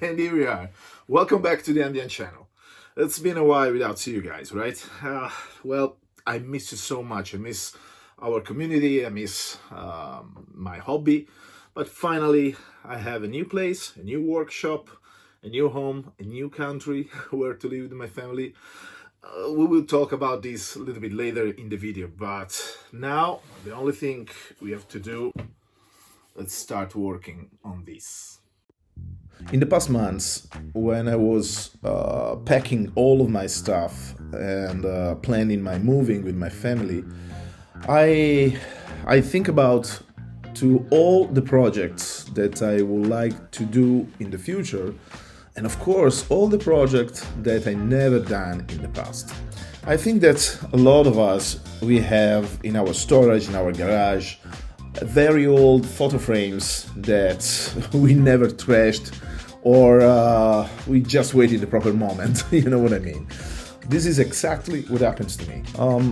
And here we are. Welcome back to the Ambient channel. It's been a while without see you guys, right? Well, I miss you so much. I miss our community. I miss my hobby. But finally, I have a new place, a new workshop, a new home, a new country where to live with my family. We will talk about this a little bit later in the video, but now the only thing we have to do, let's start working on this. In the past months, when I was packing all of my stuff and planning my moving with my family, I think about to all the projects that I would like to do in the future, and of course all the projects that I never done in the past. I think that a lot of us, we have in our storage, in our garage, very old photo frames that we never trashed, or we just waited the proper moment. You know what I mean? This is exactly what happens to me.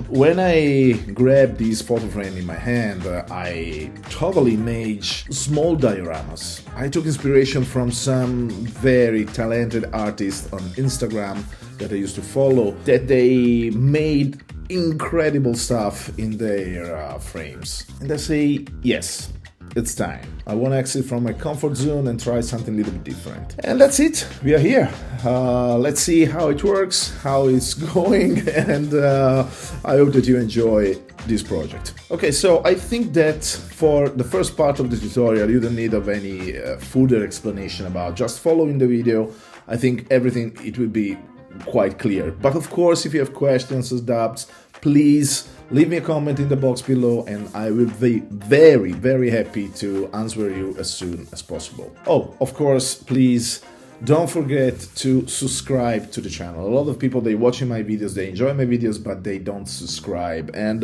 When I grabbed this photo frame in my hand, I totally made small dioramas. I took inspiration from some very talented artists on Instagram that I used to follow, that they made incredible stuff in their frames. And I say, yes, it's time. I want to exit from my comfort zone and try something a little bit different. And that's it. We are here. Let's see how it works, how it's going, and I hope that you enjoy this project. Okay, so I think that for the first part of the tutorial, you don't need of any further explanation about just following the video. I think everything, it will be quite clear. But of course, if you have questions or doubts, please leave me a comment in the box below and I will be very, very happy to answer you as soon as possible. Oh, of course, please don't forget to subscribe to the channel. A lot of people, they watching my videos, they enjoy my videos, but they don't subscribe. And,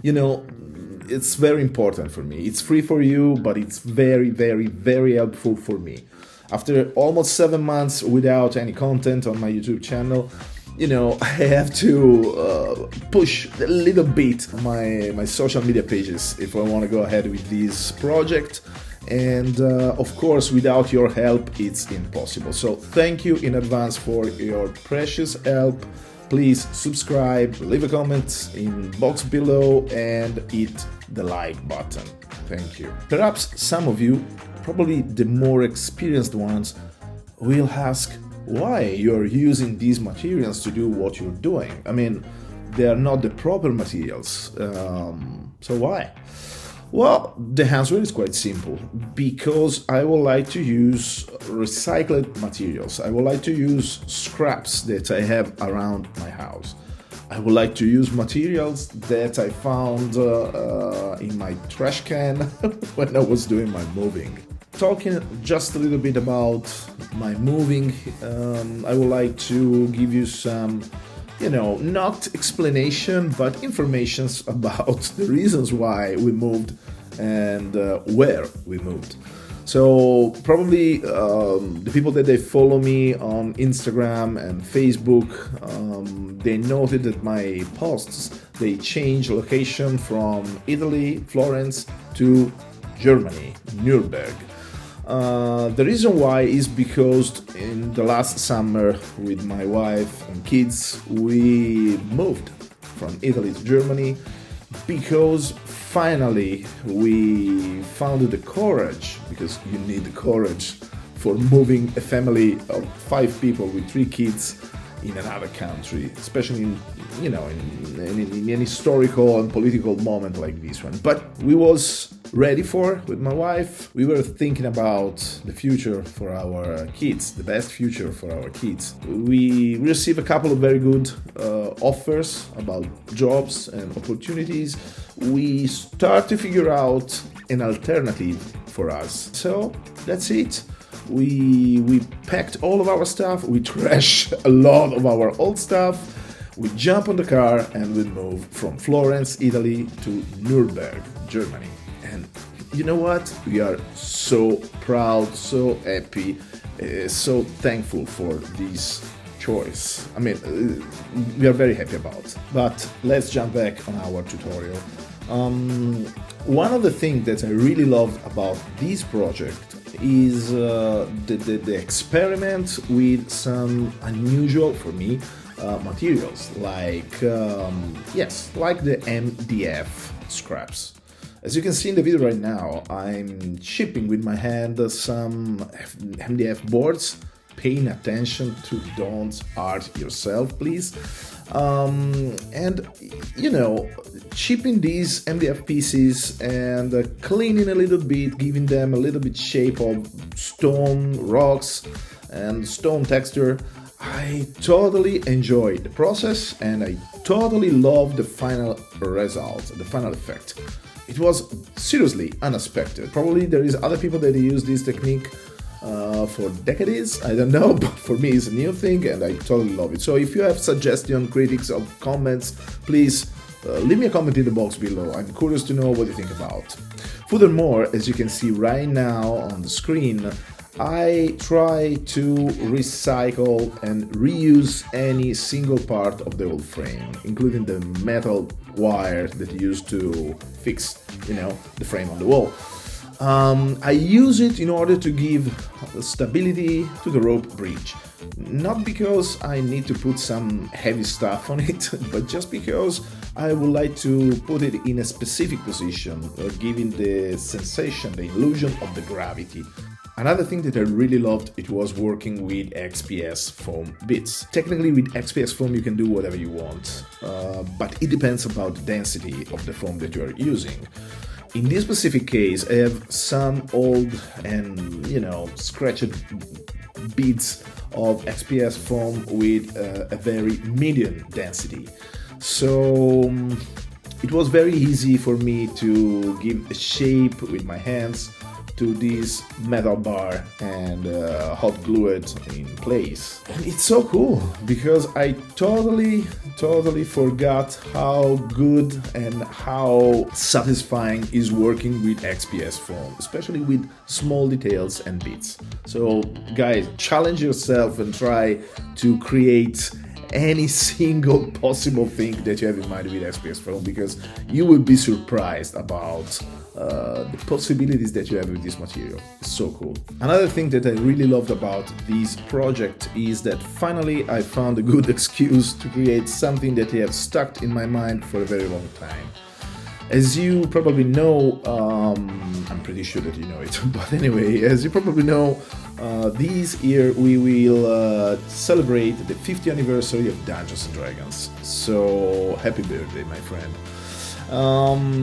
you know, it's very important for me. It's free for you, but it's very, very, very helpful for me. After almost 7 months without any content on my YouTube channel, you know, I have to push a little bit my social media pages if I want to go ahead with this project. And of course, without your help, it's impossible. So thank you in advance for your precious help. Please subscribe, leave a comment in box below and hit the like button. Thank you. Perhaps some of you, probably the more experienced ones, will ask why you're using these materials to do what you're doing. I mean, they are not the proper materials. So why? Well, the answer is quite simple. Because I would like to use recycled materials. I would like to use scraps that I have around my house. I would like to use materials that I found in my trash can when I was doing my moving. Talking just a little bit about my moving, I would like to give you some, you know, not explanation, but informations about the reasons why we moved and where we moved. So probably the people that they follow me on Instagram and Facebook, they noted that my posts, they change location from Italy, Florence, to Germany, Nuremberg. The reason why is because in the last summer with my wife and kids, we moved from Italy to Germany because finally we found the courage, because you need the courage for moving a family of 5 people with 3 kids in another country, especially in, you know, in an historical and political moment like this one. But we was ready for with my wife. We were thinking about the future for our kids, the best future for our kids. We received a couple of very good offers about jobs and opportunities. We start to figure out an alternative for us. So that's it. We packed all of our stuff, we trashed a lot of our old stuff, we jump on the car and we move from Florence, Italy to Nuremberg, Germany. And you know what? We are so proud, so happy, so thankful for this choice. I mean, we are very happy about. But let's jump back on our tutorial. One of the things that I really loved about this project is the experiment with some unusual, for me, materials, like, like the MDF scraps. As you can see in the video right now, I'm chipping with my hand some MDF boards. Paying attention to don't art yourself, please. And you know, chipping these MDF pieces and cleaning a little bit, giving them a little bit shape of stone, rocks and stone texture. I totally enjoyed the process and I totally love the final result, the final effect. It was seriously unexpected. Probably there is other people that use this technique for decades, I don't know, but for me it's a new thing and I totally love it. So if you have suggestions, critics or comments, please leave me a comment in the box below. I'm curious to know what you think about. Furthermore, as you can see right now on the screen, I try to recycle and reuse any single part of the old frame, including the metal wire that you used to fix, the frame on the wall. I use it in order to give stability to the rope bridge. Not because I need to put some heavy stuff on it, but just because I would like to put it in a specific position, giving the sensation, the illusion of the gravity. Another thing that I really loved, it was working with XPS foam bits. Technically with XPS foam you can do whatever you want, but it depends about the density of the foam that you are using. In this specific case, I have some old and, scratched beads of XPS foam with a very medium density. So it was very easy for me to give a shape with my hands to this metal bar and hot glue it in place. And it's so cool because I totally forgot how good and how satisfying is working with XPS foam, especially with small details and bits. So guys, challenge yourself and try to create any single possible thing that you have in mind with XPS foam, because you will be surprised about the possibilities that you have with this material. It's so cool. Another thing that I really loved about this project is that finally I found a good excuse to create something that I have stuck in my mind for a very long time. As you probably know, I'm pretty sure that you know it, but anyway, as you probably know, this year we will celebrate the 50th anniversary of Dungeons & Dragons. So happy birthday, my friend.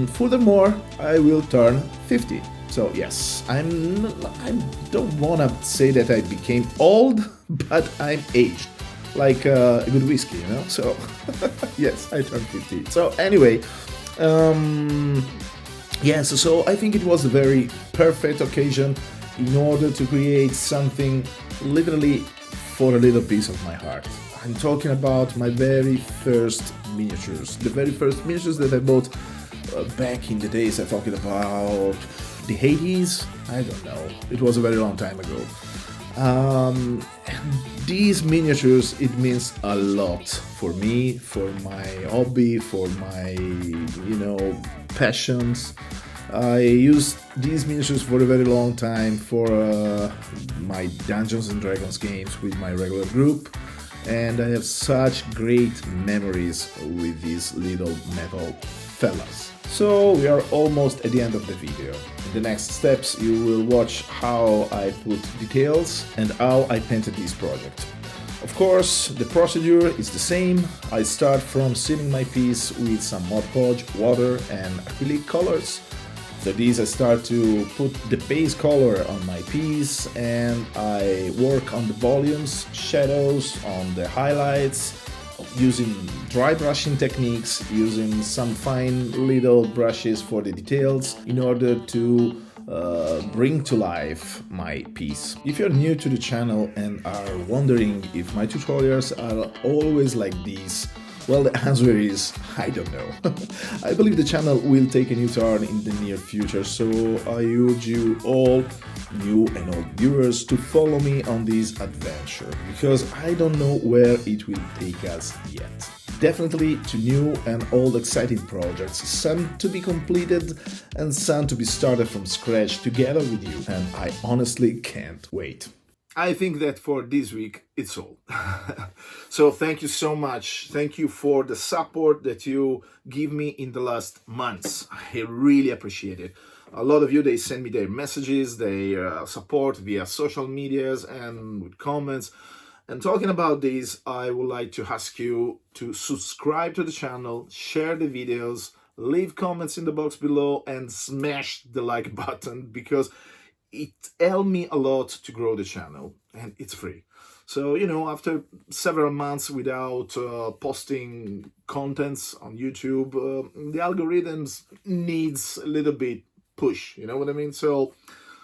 Furthermore, I will turn 50. So yes, I don't wanna say that I became old, but I'm aged. Like a good whiskey, So yes, I turned 50. So anyway, yes, so I think it was a very perfect occasion in order to create something literally for a little piece of my heart. I'm talking about my very first miniatures. The very first miniatures that I bought back in the days. I'm talking about the 80s? I don't know. It was a very long time ago. And these miniatures, it means a lot for me, for my hobby, for my, passions. I used these miniatures for a very long time for my Dungeons & Dragons games with my regular group, and I have such great memories with these little metal fellas. So we are almost at the end of the video. In the next steps you will watch how I put details and how I painted this project. Of course, the procedure is the same. I start from sealing my piece with some Mod Podge, water and acrylic colors. After this I start to put the base color on my piece and I work on the volumes, shadows, on the highlights, using dry brushing techniques, using some fine little brushes for the details in order to bring to life my piece. If you're new to the channel and are wondering if my tutorials are always like these, well, the answer is I don't know. I believe the channel will take a new turn in the near future, so I urge you all, new and old viewers, to follow me on this adventure, because I don't know where it will take us yet. definitely to new and old exciting projects, some to be completed and some to be started from scratch together with you, and I honestly can't wait. I think that for this week it's all. So thank you so much. Thank you for the support that you give me in the last months. I really appreciate it. A lot of you, they send me their messages, their support via social medias and with comments. And talking about this, I would like to ask you to subscribe to the channel, share the videos, leave comments in the box below, and smash the like button, because it helped me a lot to grow the channel, and it's free. So, after several months without posting contents on YouTube, the algorithms needs a little bit push, you know what I mean? So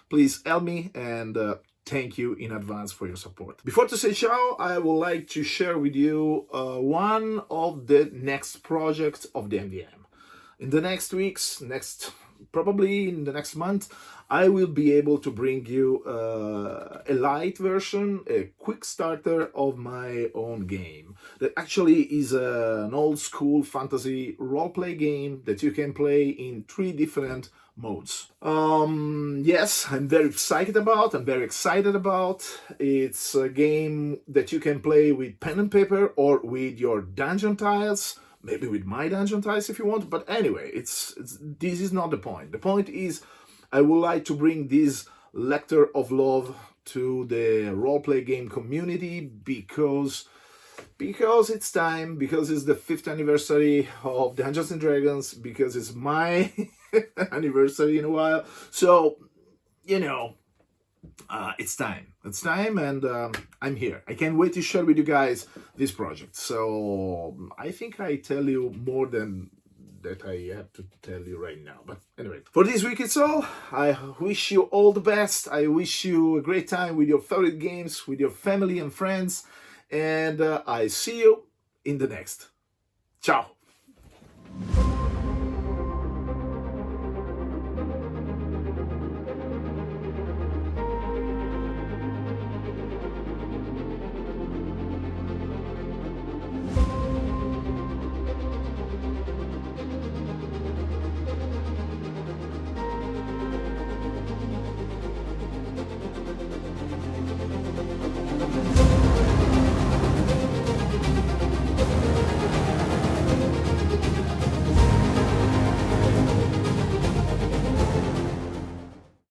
please help me, and thank you in advance for your support. Before to say ciao, I would like to share with you one of the next projects of the MDM. In the next weeks, probably in the next month, I will be able to bring you a light version, a quick starter of my own game. That actually is an old school fantasy roleplay game that you can play in 3 different modes. Yes, I'm very excited about. It's a game that you can play with pen and paper or with your dungeon tiles. Maybe with my dungeon tiles if you want, but anyway, this is not the point. The point is, I would like to bring this lecture of love to the roleplay game community because it's time, because it's the 5th anniversary of Dungeons and Dragons, because it's my anniversary in a while. So, it's time. It's time, and I'm here. I can't wait to share with you guys this project. So I think I tell you more than that I have to tell you right now. But anyway, for this week it's all. I wish you all the best. I wish you a great time with your favorite games, with your family and friends. And I see you in the next. Ciao.